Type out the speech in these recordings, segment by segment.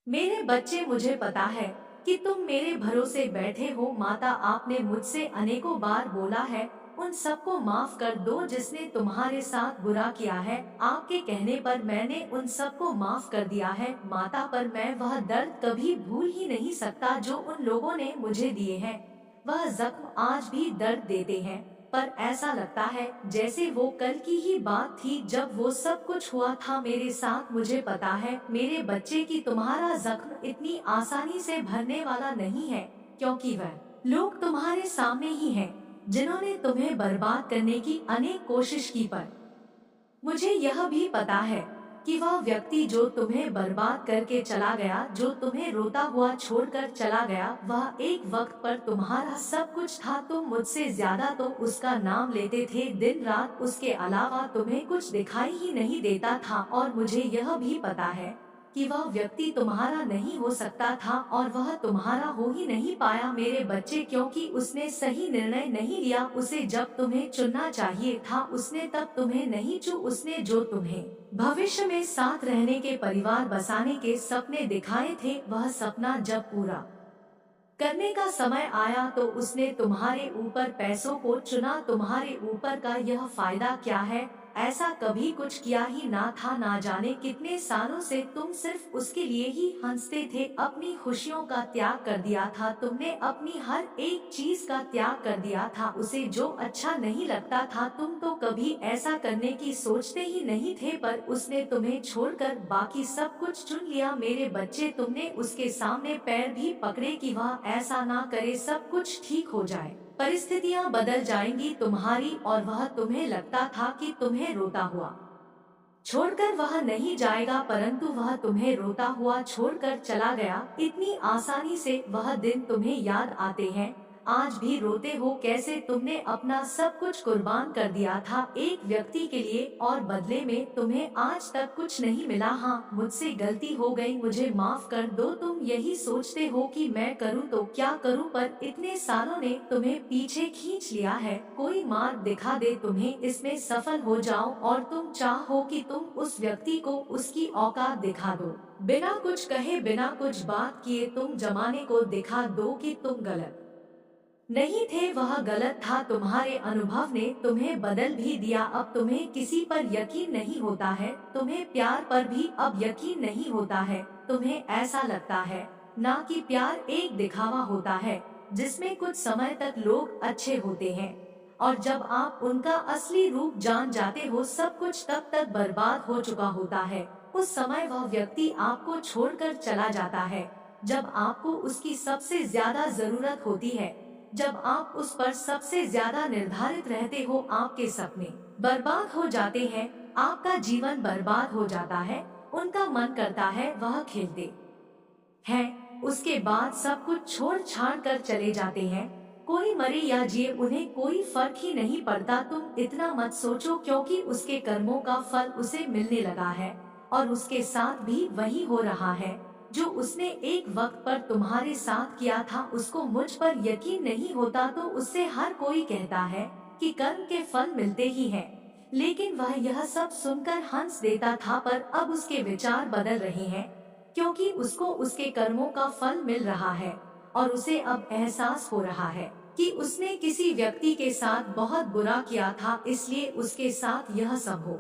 मेरे बच्चे, मुझे पता है कि तुम मेरे भरोसे बैठे हो। माता, आपने मुझसे अनेकों बार बोला है, उन सबको माफ कर दो जिसने तुम्हारे साथ बुरा किया है। आपके कहने पर मैंने उन सबको माफ कर दिया है माता, पर मैं वह दर्द कभी भूल ही नहीं सकता जो उन लोगों ने मुझे दिए हैं। वह जख्म आज भी दर्द देते हैं, पर ऐसा लगता है जैसे वो कल की ही बात थी जब वो सब कुछ हुआ था मेरे साथ। मुझे पता है मेरे बच्चे की तुम्हारा जख्म इतनी आसानी से भरने वाला नहीं है, क्योंकि वह लोग तुम्हारे सामने ही हैं जिन्होंने तुम्हें बर्बाद करने की अनेक कोशिश की, पर मुझे यह भी पता है कि वह व्यक्ति जो तुम्हें बर्बाद करके चला गया, जो तुम्हें रोता हुआ छोड़कर चला गया, वह एक वक्त पर तुम्हारा सब कुछ था। तुम मुझसे ज्यादा तो उसका नाम लेते थे दिन रात, उसके अलावा तुम्हें कुछ दिखाई ही नहीं देता था। और मुझे यह भी पता है कि वह व्यक्ति तुम्हारा नहीं हो सकता था और वह तुम्हारा हो ही नहीं पाया मेरे बच्चे, क्योंकि उसने सही निर्णय नहीं लिया। उसे जब तुम्हें चुनना चाहिए था उसने तब तुम्हें नहीं चुना। उसने जो तुम्हें भविष्य में साथ रहने के, परिवार बसाने के सपने दिखाए थे, वह सपना जब पूरा करने का समय आया तो उसने तुम्हारे ऊपर पैसों को चुना। तुम्हारे ऊपर का यह फायदा क्या है? ऐसा कभी कुछ किया ही ना था। ना जाने कितने सालों से तुम सिर्फ उसके लिए ही हंसते थे, अपनी खुशियों का त्याग कर दिया था तुमने, अपनी हर एक चीज का त्याग कर दिया था। उसे जो अच्छा नहीं लगता था तुम तो कभी ऐसा करने की सोचते ही नहीं थे, पर उसने तुम्हें छोड़कर बाकी सब कुछ चुन लिया मेरे बच्चे। तुमने उसके सामने पैर भी पकड़े कि वह ऐसा ना करे, सब कुछ ठीक हो जाए, परिस्थितियां बदल जाएंगी तुम्हारी। और वह तुम्हें लगता था कि तुम्हें रोता हुआ छोड़कर वह नहीं जाएगा, परंतु वह तुम्हें रोता हुआ छोड़कर चला गया। इतनी आसानी से वह दिन तुम्हें याद आते हैं, आज भी रोते हो कैसे तुमने अपना सब कुछ कुर्बान कर दिया था एक व्यक्ति के लिए, और बदले में तुम्हें आज तक कुछ नहीं मिला। हाँ, मुझसे गलती हो गई, मुझे माफ कर दो। तुम यही सोचते हो कि मैं करूँ तो क्या करूँ, पर इतने सालों ने तुम्हें पीछे खींच लिया है। कोई मार्ग दिखा दे तुम्हें, इसमें सफल हो जाओ, और तुम चाहो कि तुम उस व्यक्ति को उसकी औकात दिखा दो। बिना कुछ कहे, बिना कुछ बात किए तुम जमाने को दिखा दो कि तुम गलत नहीं थे, वह गलत था। तुम्हारे अनुभव ने तुम्हें बदल भी दिया। अब तुम्हें किसी पर यकीन नहीं होता है, तुम्हें प्यार पर भी अब यकीन नहीं होता है। तुम्हें ऐसा लगता है ना कि प्यार एक दिखावा होता है जिसमें कुछ समय तक लोग अच्छे होते हैं, और जब आप उनका असली रूप जान जाते हो सब कुछ तब तक बर्बाद हो चुका होता है। उस समय वह व्यक्ति आपको छोड़कर चला जाता है जब आपको उसकी सबसे ज्यादा जरूरत होती है, जब आप उस पर सबसे ज्यादा निर्धारित रहते हो। आपके सपने बर्बाद हो जाते हैं, आपका जीवन बर्बाद हो जाता है। उनका मन करता है वह खेलते हैं, उसके बाद सब कुछ छोड़ छाड़ कर चले जाते हैं। कोई मरे या जिए उन्हें कोई फर्क ही नहीं पड़ता। तुम इतना मत सोचो, क्योंकि उसके कर्मों का फल उसे मिलने लगा है, और उसके साथ भी वही हो रहा है जो उसने एक वक्त पर तुम्हारे साथ किया था। उसको मुझ पर यकीन नहीं होता तो उससे हर कोई कहता है कि कर्म के फल मिलते ही हैं, लेकिन वह यह सब सुनकर हंस देता था। पर अब उसके विचार बदल रहे हैं, क्योंकि उसको उसके कर्मों का फल मिल रहा है, और उसे अब एहसास हो रहा है कि उसने किसी व्यक्ति के साथ बहुत बुरा किया था, इसलिए उसके साथ यह सब हो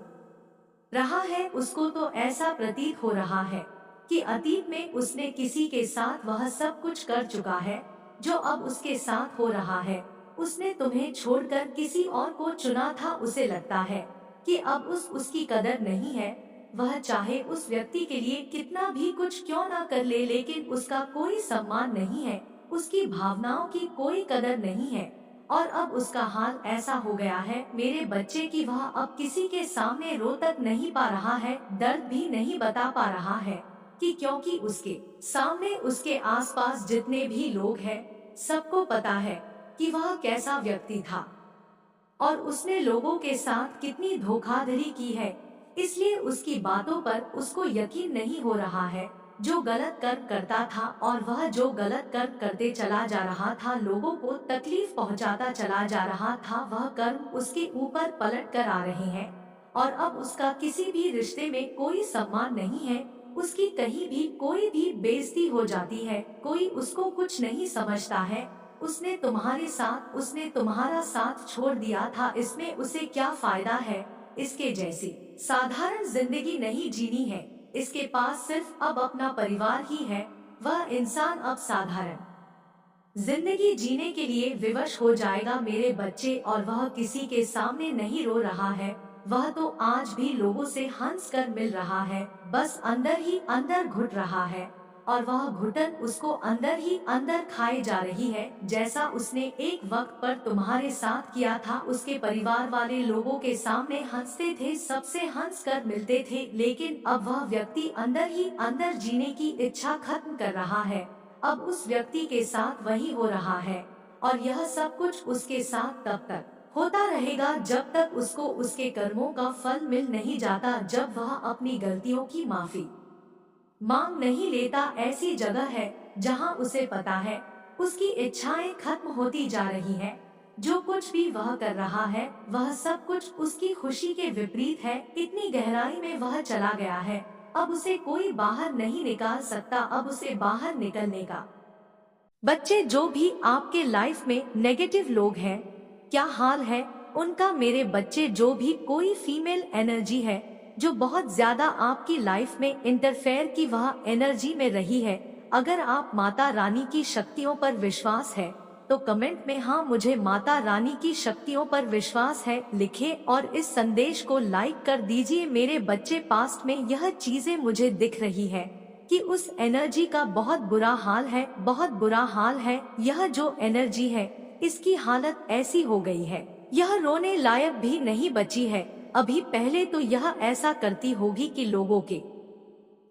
रहा है। उसको तो ऐसा प्रतीत हो रहा है कि अतीत में उसने किसी के साथ वह सब कुछ कर चुका है जो अब उसके साथ हो रहा है। उसने तुम्हें छोड़कर किसी और को चुना था। उसे लगता है कि अब उसकी कदर नहीं है। वह चाहे उस व्यक्ति के लिए कितना भी कुछ क्यों ना कर ले, लेकिन उसका कोई सम्मान नहीं है, उसकी भावनाओं की कोई कदर नहीं है। और अब उसका हाल ऐसा हो गया है मेरे बच्चे की, वह अब किसी के सामने रो तक नहीं पा रहा है, दर्द भी नहीं बता पा रहा है, कि क्योंकि उसके सामने उसके आसपास जितने भी लोग हैं सबको पता है कि वह कैसा व्यक्ति था, और उसने लोगों के साथ कितनी धोखाधड़ी की है। इसलिए उसकी बातों पर उसको यकीन नहीं हो रहा है। जो गलत कर्म करता था, और वह जो गलत कर्म करते चला जा रहा था, लोगों को तकलीफ पहुंचाता चला जा रहा था, वह कर्म उसके ऊपर पलट कर आ रहे हैं, और अब उसका किसी भी रिश्ते में कोई सम्मान नहीं है। उसकी कहीं भी कोई भी बेइज्जती हो जाती है, कोई उसको कुछ नहीं समझता है। उसने तुम्हारा साथ छोड़ दिया था, इसमें उसे क्या फायदा है? इसके जैसी साधारण जिंदगी नहीं जीनी है। इसके पास सिर्फ अब अपना परिवार ही है। वह इंसान अब साधारण जिंदगी जीने के लिए विवश हो जाएगा मेरे बच्चे, और वह किसी के सामने नहीं रो रहा है। वह तो आज भी लोगों से हंस कर मिल रहा है, बस अंदर ही अंदर घुट रहा है। और वह घुटन उसको अंदर ही अंदर खाए जा रही है, जैसा उसने एक वक्त पर तुम्हारे साथ किया था। उसके परिवार वाले लोगों के सामने हंसते थे, सबसे हंस कर मिलते थे, लेकिन अब वह व्यक्ति अंदर ही अंदर जीने की इच्छा खत्म कर रहा है। अब उस व्यक्ति के साथ वही हो रहा है, और यह सब कुछ उसके साथ तब तक होता रहेगा जब तक उसको उसके कर्मों का फल मिल नहीं जाता, जब वह अपनी गलतियों की माफी मांग नहीं लेता। ऐसी जगह है जहां उसे पता है उसकी इच्छाएं खत्म होती जा रही हैं। जो कुछ भी वह कर रहा है वह सब कुछ उसकी खुशी के विपरीत है। इतनी गहराई में वह चला गया है, अब उसे कोई बाहर नहीं निकाल सकता। अब उसे बाहर निकलने का बच्चे, जो भी आपके लाइफ में नेगेटिव लोग हैं, क्या हाल है उनका? मेरे बच्चे, जो भी कोई फीमेल एनर्जी है जो बहुत ज्यादा आपकी लाइफ में इंटरफेयर की, वह एनर्जी में रही है। अगर आप माता रानी की शक्तियों पर विश्वास है तो कमेंट में हाँ मुझे माता रानी की शक्तियों पर विश्वास है लिखे, और इस संदेश को लाइक कर दीजिए। मेरे बच्चे, पास्ट में यह चीजें मुझे दिख रही है कि उस एनर्जी का बहुत बुरा हाल है, बहुत बुरा हाल है। यह जो एनर्जी है इसकी हालत ऐसी हो गई है, यह रोने लायक भी नहीं बची है अभी। पहले तो यह ऐसा करती होगी कि लोगों के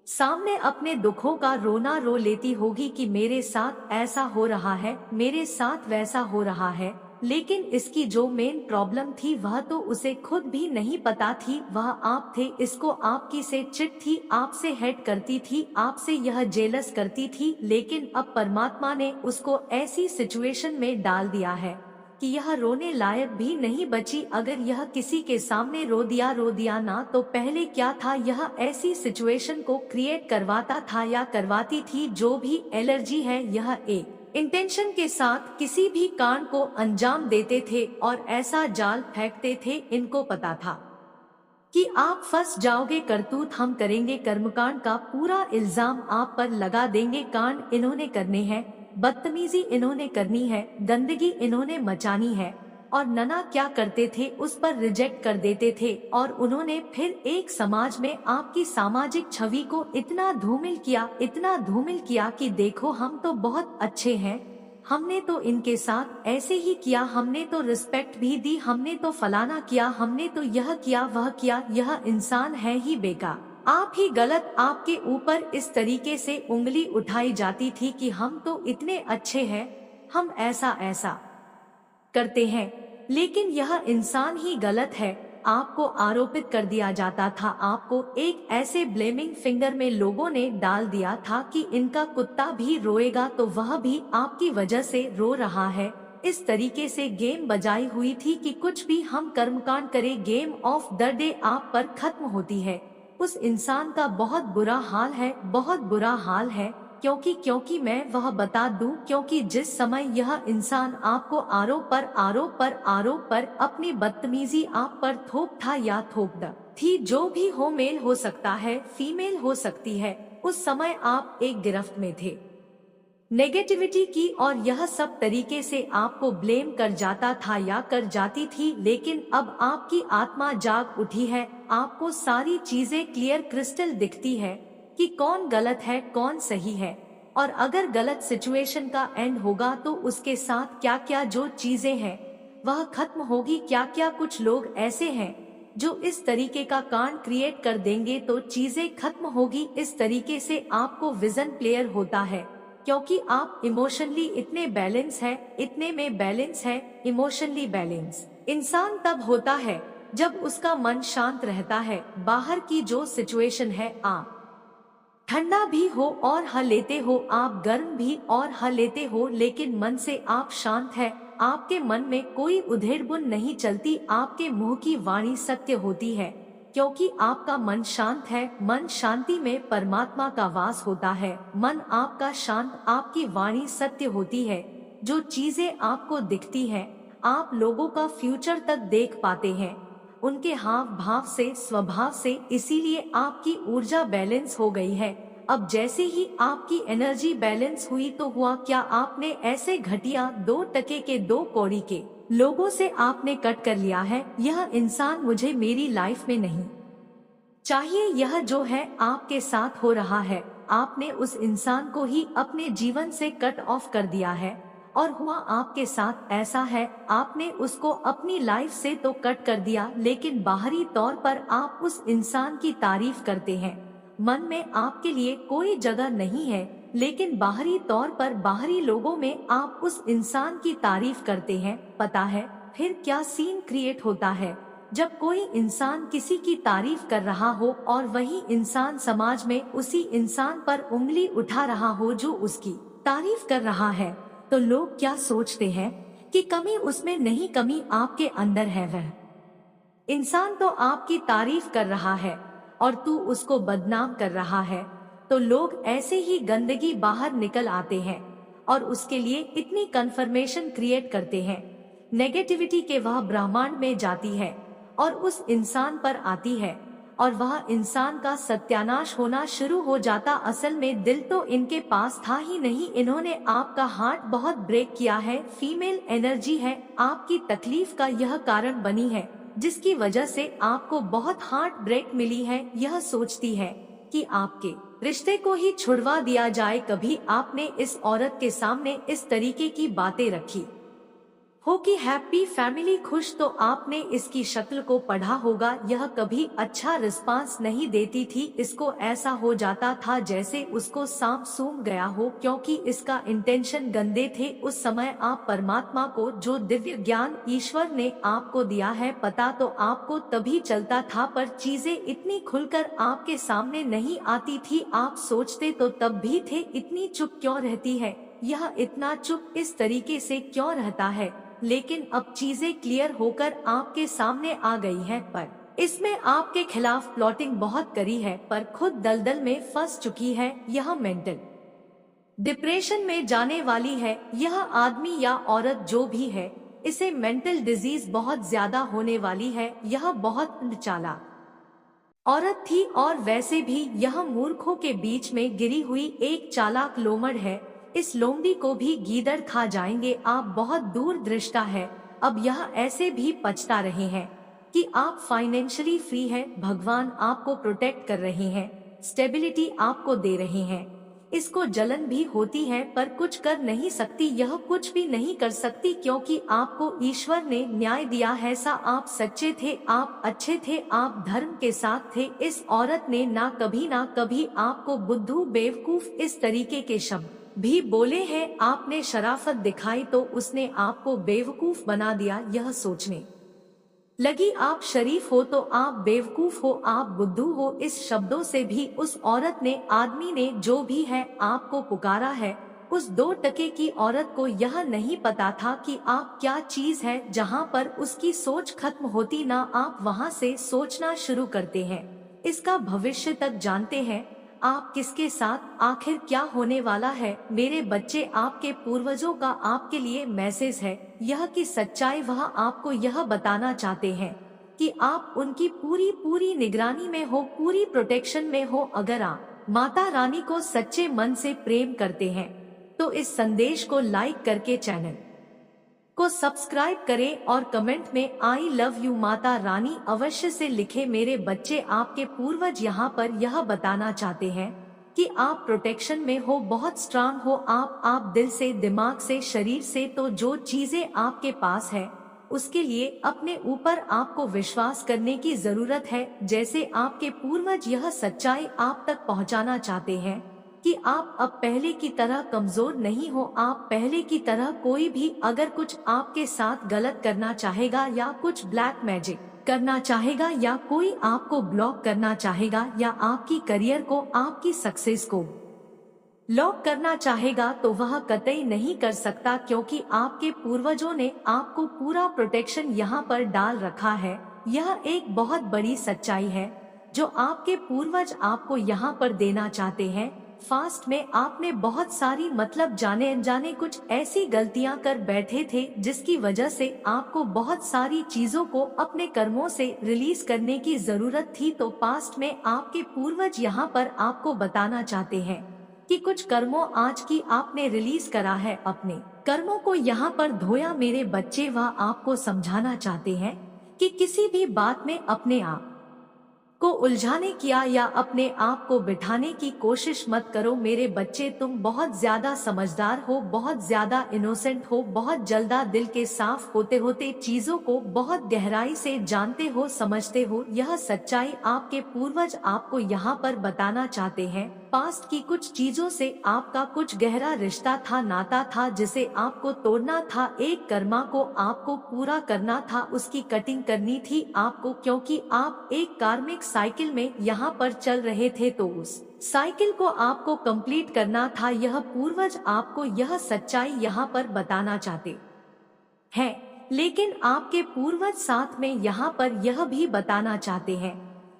सामने अपने दुखों का रोना रो लेती होगी कि मेरे साथ ऐसा हो रहा है, मेरे साथ वैसा हो रहा है। लेकिन इसकी जो मेन प्रॉब्लम थी वह तो उसे खुद भी नहीं पता थी। वह आप थे, इसको आपकी से चिट थी, आपसे हेट करती थी, आपसे यह जेलस करती थी। लेकिन अब परमात्मा ने उसको ऐसी सिचुएशन में डाल दिया है कि यह रोने लायक भी नहीं बची। अगर यह किसी के सामने रो दिया ना, तो पहले क्या था, यह ऐसी सिचुएशन को क्रिएट करवाता था या करवाती थी। जो भी एलर्जी है यह एक इंटेंशन के साथ किसी भी कांड को अंजाम देते थे और ऐसा जाल फेंकते थे। इनको पता था कि आप फंस जाओगे, करतूत हम करेंगे, कर्मकांड का पूरा इल्जाम आप पर लगा देंगे। कांड इन्होंने करने हैं, बदतमीजी इन्होंने करनी है, गंदगी इन्होंने मचानी है। और नना क्या करते थे, उस पर रिजेक्ट कर देते थे। और उन्होंने फिर एक समाज में आपकी सामाजिक छवि को इतना धूमिल किया, इतना धूमिल किया कि देखो हम तो बहुत अच्छे हैं, हमने तो इनके साथ ऐसे ही किया, हमने तो रिस्पेक्ट भी दी, हमने तो फलाना किया, हमने तो यह किया वह किया। यह इंसान है ही बेकार, आप ही गलत। आपके ऊपर इस तरीके से उंगली उठाई जाती थी कि हम तो इतने अच्छे हैं, हम ऐसा ऐसा करते हैं, लेकिन यह इंसान ही गलत है। आपको आरोपित कर दिया जाता था, आपको एक ऐसे ब्लेमिंग फिंगर में लोगों ने डाल दिया था कि इनका कुत्ता भी रोएगा तो वह भी आपकी वजह से रो रहा है। इस तरीके से गेम बजाई हुई थी कि कुछ भी हम कर्मकांड करें, गेम ऑफ द डे आप पर खत्म होती है। उस इंसान का बहुत बुरा हाल है, बहुत बुरा हाल है। क्योंकि मैं वह बता दूं, क्योंकि जिस समय यह इंसान आपको आरोप पर अपनी बदतमीजी आप पर थोपता या थोपता थी, जो भी हो, मेल हो सकता है, फीमेल हो सकती है, उस समय आप एक गिरफ्त में थे नेगेटिविटी की, और यह सब तरीके से आपको ब्लेम कर जाता था या कर जाती थी। लेकिन अब आपकी आत्मा जाग उठी है, आपको सारी चीजें क्लियर क्रिस्टल दिखती है कि कौन गलत है कौन सही है। और अगर गलत सिचुएशन का एंड होगा तो उसके साथ क्या क्या जो चीजें हैं वह खत्म होगी। क्या क्या कुछ लोग ऐसे हैं जो इस तरीके का कांड क्रिएट कर देंगे तो चीजें खत्म होगी। इस तरीके से आपको विजन क्लियर होता है, क्योंकि आप इमोशनली इतने बैलेंस है, इतने में बैलेंस है। इमोशनली बैलेंस इंसान तब होता है जब उसका मन शांत रहता है। बाहर की जो सिचुएशन है, आप ठंडा भी हो और ह लेते हो, आप गर्म भी और ह लेते हो, लेकिन मन से आप शांत है। आपके मन में कोई उधेड़ बुन नहीं चलती, आपके मुंह की वाणी सत्य होती है। क्योंकि आपका मन शांत है। मन शांति में परमात्मा का वास होता है। मन आपका शांत, आपकी वाणी सत्य होती है। जो चीजें आपको दिखती हैं, आप लोगों का फ्यूचर तक देख पाते हैं, उनके हाव भाव से, स्वभाव से। इसीलिए आपकी ऊर्जा बैलेंस हो गई है। अब जैसे ही आपकी एनर्जी बैलेंस हुई तो हुआ क्या, आपने ऐसे घटिया 2 टके के 2 कौड़ी के लोगों से आपने कट कर लिया है। यह इंसान मुझे मेरी लाइफ में नहीं चाहिए। यह जो है आपके साथ हो रहा है, आपने उस इंसान को ही अपने जीवन से कट ऑफ कर दिया है। और हुआ आपके साथ ऐसा है, आपने उसको अपनी लाइफ से तो कट कर दिया, लेकिन बाहरी तौर पर आप उस इंसान की तारीफ करते हैं। मन में आपके लिए कोई जगह नहीं है, लेकिन बाहरी तौर पर बाहरी लोगों में आप उस इंसान की तारीफ करते हैं। पता है फिर क्या सीन क्रिएट होता है? जब कोई इंसान किसी की तारीफ कर रहा हो और वही इंसान समाज में उसी इंसान पर उंगली उठा रहा हो जो उसकी तारीफ कर रहा है, तो लोग क्या सोचते हैं कि कमी उसमें नहीं, कमी आपके अंदर है। वह इंसान तो आपकी तारीफ कर रहा है और तू उसको बदनाम कर रहा है। तो लोग ऐसे ही गंदगी बाहर निकल आते हैं और उसके लिए इतनी कन्फर्मेशन क्रिएट करते हैं। नेगेटिविटी के वह ब्रह्मांड में जाती है और उस इंसान पर आती है और वह इंसान का सत्यानाश होना शुरू हो जाता। असल में दिल तो इनके पास था ही नहीं, इन्होंने आपका हार्ट बहुत ब्रेक किया है। फीमेल एनर्जी है आपकी तकलीफ का यह कारण बनी है, जिसकी वजह से आपको बहुत हार्ट ब्रेक मिली है। यह सोचती है कि आपके रिश्ते को ही छुड़वा दिया जाए। कभी आपने इस औरत के सामने इस तरीके की बातें रखी हो कि हैप्पी फैमिली खुश, तो आपने इसकी शक्ल को पढ़ा होगा। यह कभी अच्छा रिस्पांस नहीं देती थी। इसको ऐसा हो जाता था जैसे उसको सांप सूंघ गया हो, क्योंकि इसका इंटेंशन गंदे थे। उस समय आप परमात्मा को, जो दिव्य ज्ञान ईश्वर ने आपको दिया है, पता तो आपको तभी चलता था, पर चीजें इतनी खुलकर आपके सामने नहीं आती थी। आप सोचते तो तब भी थे, इतनी चुप क्यों रहती है, यह इतना चुप इस तरीके से क्यों रहता है। लेकिन अब चीजें क्लियर होकर आपके सामने आ गई हैं, पर इसमें आपके खिलाफ प्लॉटिंग बहुत करी है, पर खुद दलदल में फंस चुकी है। यह मेंटल डिप्रेशन में जाने वाली है। यह आदमी या औरत जो भी है, इसे मेंटल डिजीज बहुत ज्यादा होने वाली है। यह बहुत चालाक औरत थी और वैसे भी यह मूर्खों के बीच में गिरी हुई एक चालाक लोमड़ है। इस लोमड़ी को भी गीदड़ खा जाएंगे। आप बहुत दूरदृष्टा है। अब यह ऐसे भी पछता रहे हैं कि आप फाइनेंशियली फ्री है। भगवान आपको प्रोटेक्ट कर रहे हैं, स्टेबिलिटी आपको दे रहे हैं। इसको जलन भी होती है, पर कुछ कर नहीं सकती। यह कुछ भी नहीं कर सकती, क्योंकि आपको ईश्वर ने न्याय दिया है। सा आप सच्चे थे, आप अच्छे थे, आप धर्म के साथ थे। इस औरत ने ना कभी आपको बुद्धू, बेवकूफ इस तरीके के शब्द भी बोले हैं। आपने शराफत दिखाई तो उसने आपको बेवकूफ बना दिया। यह सोचने लगी आप शरीफ हो तो आप बेवकूफ हो, आप बुद्धू हो। इस शब्दों से भी उस औरत ने, आदमी ने, जो भी है, आपको पुकारा है। उस 2 टके की औरत को यह नहीं पता था कि आप क्या चीज है। जहां पर उसकी सोच खत्म होती ना, आप वहां से सोचना शुरू करते हैं। इसका भविष्य तक जानते हैं आप किसके साथ आखिर क्या होने वाला है। मेरे बच्चे, आपके पूर्वजों का आपके लिए मैसेज है यह कि सच्चाई वह आपको यह बताना चाहते हैं कि आप उनकी पूरी निगरानी में हो, पूरी प्रोटेक्शन में हो। अगर आप माता रानी को सच्चे मन से प्रेम करते हैं तो इस संदेश को लाइक करके चैनल को सब्सक्राइब करें और कमेंट में I love you Mata Rani अवश्य से लिखें। मेरे बच्चे, आपके पूर्वज यहाँ पर यह बताना चाहते हैं कि आप प्रोटेक्शन में हो, बहुत स्ट्रांग हो। आप दिल से, दिमाग से, शरीर से। तो जो चीजें आपके पास है उसके लिए अपने ऊपर आपको विश्वास करने की जरूरत है। जैसे आपके पूर्वज यह सच्चाई आप तक पहुँचाना चाहते हैं कि आप अब पहले की तरह कमजोर नहीं हो। आप पहले की तरह, कोई भी अगर कुछ आपके साथ गलत करना चाहेगा या कुछ ब्लैक मैजिक करना चाहेगा या कोई आपको ब्लॉक करना चाहेगा या आपकी करियर को, आपकी सक्सेस को लॉक करना चाहेगा, तो वह कतई नहीं कर सकता, क्योंकि आपके पूर्वजों ने आपको पूरा प्रोटेक्शन यहाँ पर डाल रखा है। यह एक बहुत बड़ी सच्चाई है जो आपके पूर्वज आपको यहाँ पर देना चाहते हैं। फास्ट में आपने बहुत सारी मतलब जाने अनजाने कुछ ऐसी गलतियां कर बैठे थे जिसकी वजह से आपको बहुत सारी चीजों को अपने कर्मों से रिलीज करने की जरूरत थी। तो पास्ट में आपके पूर्वज यहाँ पर आपको बताना चाहते हैं कि कुछ कर्मों आज की आपने रिलीज करा है, अपने कर्मों को यहाँ पर धोया मेरे बच्चे। वह आपको समझाना चाहते हैं कि किसी भी बात में अपने आप को उलझाने किया या अपने आप को बिठाने की कोशिश मत करो मेरे बच्चे। तुम बहुत ज्यादा समझदार हो, बहुत ज्यादा इनोसेंट हो, बहुत जल्दा दिल के साफ होते होते चीजों को बहुत गहराई से जानते हो, समझते हो। यह सच्चाई आपके पूर्वज आपको यहाँ पर बताना चाहते हैं। पास्ट की कुछ चीजों से आपका कुछ गहरा रिश्ता था, नाता था जिसे आपको तोड़ना था। एक कर्मा को आपको पूरा करना था, उसकी कटिंग करनी थी आपको, क्योंकि आप एक कार्मिक साइकिल में यहाँ पर चल रहे थे तो उस साइकिल को आपको कंप्लीट करना था। यह पूर्वज आपको यह सच्चाई यहाँ पर बताना चाहते हैं, लेकिन आपके पूर्वज साथ में यहाँ पर यह भी बताना चाहते हैं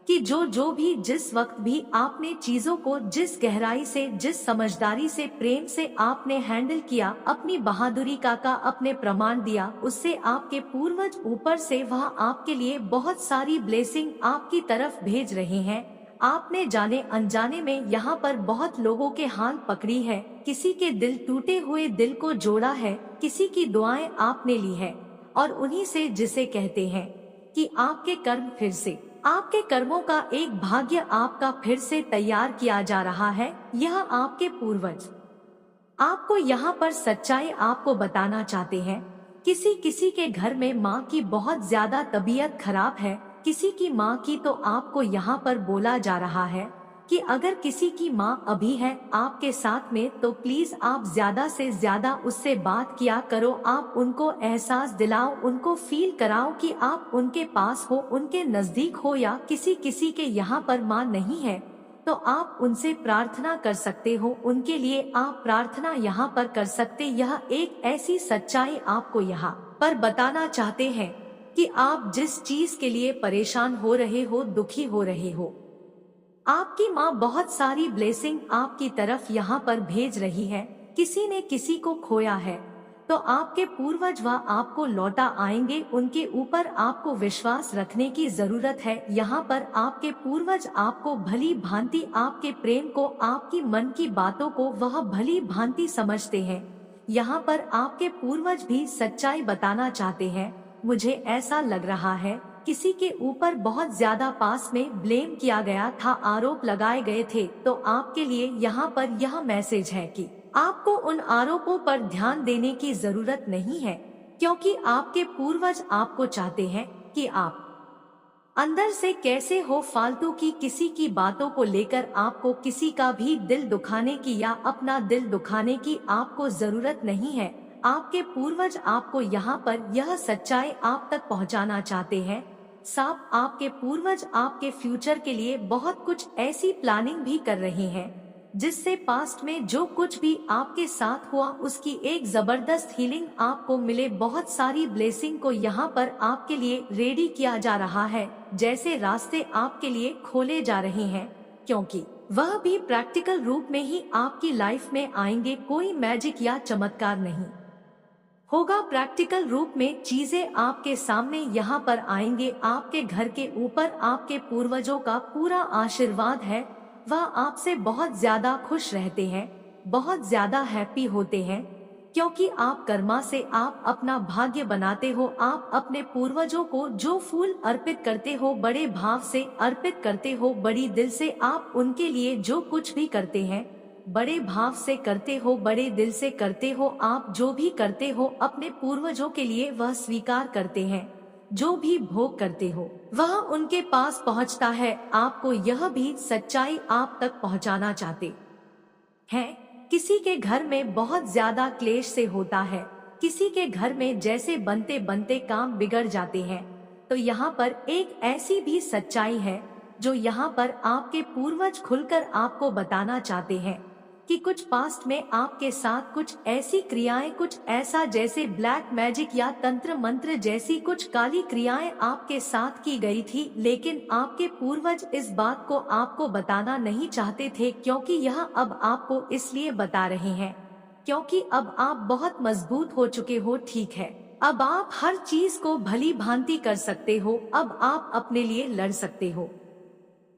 कि जो भी जिस वक्त भी आपने चीजों को जिस गहराई से, जिस समझदारी से, प्रेम से आपने हैंडल किया, अपनी बहादुरी का अपने प्रमाण दिया, उससे आपके पूर्वज ऊपर से वह आपके लिए बहुत सारी ब्लेसिंग आपकी तरफ भेज रहे हैं। आपने जाने अनजाने में यहाँ पर बहुत लोगों के हाथ पकड़ी है, किसी के दिल टूटे हुए दिल को जोड़ा है, किसी की दुआएं आपने ली है और उन्हीं से जिसे कहते हैं कि आपके कर्म फिर से, आपके कर्मों का एक भाग्य आपका फिर से तैयार किया जा रहा है। यह आपके पूर्वज आपको यहाँ पर सच्चाई आपको बताना चाहते हैं। किसी किसी के घर में माँ की बहुत ज्यादा तबीयत खराब है, किसी की माँ की, तो आपको यहाँ पर बोला जा रहा है कि अगर किसी की माँ अभी है आपके साथ में तो प्लीज आप ज्यादा से ज्यादा उससे बात किया करो। आप उनको एहसास दिलाओ, उनको फील कराओ कि आप उनके पास हो, उनके नजदीक हो। या किसी किसी के यहाँ पर माँ नहीं है तो आप उनसे प्रार्थना कर सकते हो, उनके लिए आप प्रार्थना यहाँ पर कर सकते। यह एक ऐसी सच्चाई आपको यहाँ पर बताना चाहते हैं कि आप जिस चीज के लिए परेशान हो रहे हो, दुखी हो रहे हो, आपकी माँ बहुत सारी ब्लेसिंग आपकी तरफ यहाँ पर भेज रही है। किसी ने किसी को खोया है तो आपके पूर्वज वह आपको लौटा आएंगे, उनके ऊपर आपको विश्वास रखने की जरूरत है। यहाँ पर आपके पूर्वज आपको भली भांति, आपके प्रेम को, आपकी मन की बातों को वह भली भांति समझते हैं। यहाँ पर आपके पूर्वज भी सच्चाई बताना चाहते हैं। मुझे ऐसा लग रहा है किसी के ऊपर बहुत ज्यादा पास में ब्लेम किया गया था, आरोप लगाए गए थे, तो आपके लिए यहाँ पर यह मैसेज है कि आपको उन आरोपों पर ध्यान देने की जरूरत नहीं है, क्योंकि आपके पूर्वज आपको चाहते हैं कि आप अंदर से कैसे हो। फालतू की किसी की बातों को लेकर आपको किसी का भी दिल दुखाने की या अपना दिल दुखाने की आपको जरूरत नहीं है। आपके पूर्वज आपको यहाँ पर यह सच्चाई आप तक पहुँचाना चाहते हैं। साफ, आपके पूर्वज आपके फ्यूचर के लिए बहुत कुछ ऐसी प्लानिंग भी कर रहे हैं जिससे पास्ट में जो कुछ भी आपके साथ हुआ उसकी एक जबरदस्त हीलिंग आपको मिले। बहुत सारी ब्लेसिंग को यहाँ पर आपके लिए रेडी किया जा रहा है, जैसे रास्ते आपके लिए खोले जा रहे हैं, क्योंकि वह भी प्रैक्टिकल रूप में ही आपकी लाइफ में आएंगे। कोई मैजिक या चमत्कार नहीं होगा, प्रैक्टिकल रूप में चीजें आपके सामने यहाँ पर आएंगे। आपके घर के ऊपर आपके पूर्वजों का पूरा आशीर्वाद है, वह आपसे बहुत ज्यादा खुश रहते हैं, बहुत ज्यादा हैप्पी होते हैं, क्योंकि आप कर्मा से आप अपना भाग्य बनाते हो। आप अपने पूर्वजों को जो फूल अर्पित करते हो, बड़े भाव से अर्पित करते हो, बड़ी दिल से आप उनके लिए जो कुछ भी करते हैं बड़े भाव से करते हो, बड़े दिल से करते हो। आप जो भी करते हो अपने पूर्वजों के लिए वह स्वीकार करते हैं, जो भी भोग करते हो वह उनके पास पहुंचता है। आपको यह भी सच्चाई आप तक पहुंचाना चाहते हैं। किसी के घर में बहुत ज्यादा क्लेश से होता है, किसी के घर में जैसे बनते बनते काम बिगड़ जाते हैं, तो यहाँ पर एक ऐसी भी सच्चाई है जो यहाँ पर आपके पूर्वज खुलकर आपको बताना चाहते हैं कि कुछ पास्ट में आपके साथ कुछ ऐसी क्रियाएं, कुछ ऐसा जैसे ब्लैक मैजिक या तंत्र मंत्र जैसी कुछ काली क्रियाएं आपके साथ की गई थी, लेकिन आपके पूर्वज इस बात को आपको बताना नहीं चाहते थे, क्योंकि यह अब आपको इसलिए बता रहे हैं क्योंकि अब आप बहुत मजबूत हो चुके हो। ठीक है, अब आप हर चीज को भली भांति कर सकते हो। अब आप अपने लिए लड़ सकते हो,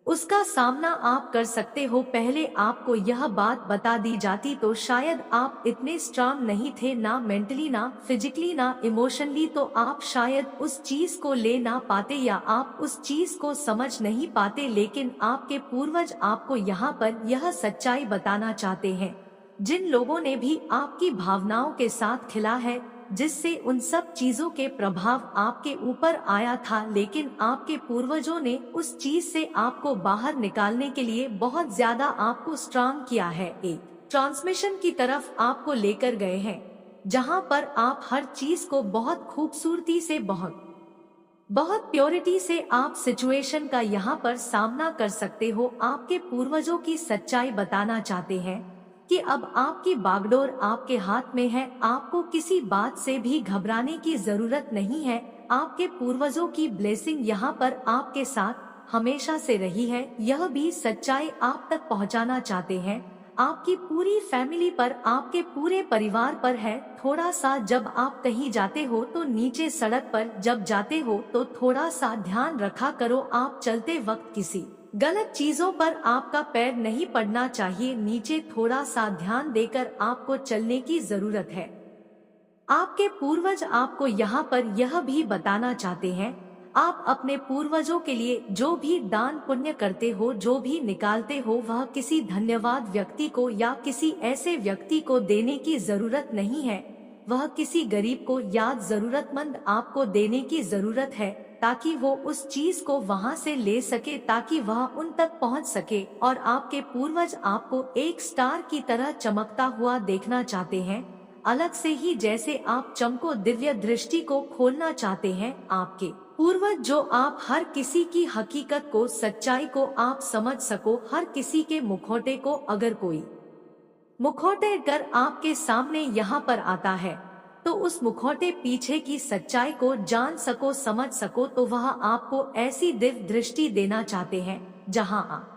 उसका सामना आप कर सकते हो। पहले आपको यह बात बता दी जाती तो शायद आप इतने स्ट्रांग नहीं थे, ना मेंटली, ना फिजिकली, ना इमोशनली, तो आप शायद उस चीज को ले ना पाते या आप उस चीज को समझ नहीं पाते। लेकिन आपके पूर्वज आपको यहाँ पर यह सच्चाई बताना चाहते हैं। जिन लोगों ने भी आपकी भावनाओं के साथ खिला है, जिससे उन सब चीजों के प्रभाव आपके ऊपर आया था, लेकिन आपके पूर्वजों ने उस चीज से आपको बाहर निकालने के लिए बहुत ज्यादा आपको स्ट्रांग किया है। एक ट्रांसमिशन की तरफ आपको लेकर गए हैं, जहां पर आप हर चीज को बहुत खूबसूरती से, बहुत प्योरिटी से आप सिचुएशन का यहाँ पर सामना कर सकते हो। आपके पूर्वजों की सच्चाई बताना चाहते हैं कि अब आपकी बागडोर आपके हाथ में है। आपको किसी बात से भी घबराने की जरूरत नहीं है। आपके पूर्वजों की ब्लेसिंग यहाँ पर आपके साथ हमेशा से रही है। यह भी सच्चाई आप तक पहुँचाना चाहते हैं। आपकी पूरी फैमिली पर, आपके पूरे परिवार पर है। थोड़ा सा जब आप कहीं जाते हो तो नीचे सड़क पर जब जाते हो तो थोड़ा सा ध्यान रखा करो। आप चलते वक्त किसी गलत चीजों पर आपका पैर नहीं पड़ना चाहिए। नीचे थोड़ा सा ध्यान देकर आपको चलने की जरूरत है। आपके पूर्वज आपको यहाँ पर यह भी बताना चाहते हैं, आप अपने पूर्वजों के लिए जो भी दान पुण्य करते हो, जो भी निकालते हो, वह किसी धन्यवाद व्यक्ति को या किसी ऐसे व्यक्ति को देने की जरूरत नहीं है। वह किसी गरीब को या जरूरतमंद आपको देने की जरूरत है, ताकि वो उस चीज को वहां से ले सके, ताकि वह उन तक पहुंच सके। और आपके पूर्वज आपको एक स्टार की तरह चमकता हुआ देखना चाहते हैं, अलग से ही जैसे आप चमको। दिव्य दृष्टि को खोलना चाहते हैं आपके पूर्वज, जो आप हर किसी की हकीकत को, सच्चाई को आप समझ सको। हर किसी के मुखौटे को, अगर कोई मुखौटे कर आपके सामने यहाँ पर आता है तो उस मुखौटे पीछे की सच्चाई को जान सको, समझ सको, तो वह आपको ऐसी दिव्य दृष्टि देना चाहते हैं जहाँ आप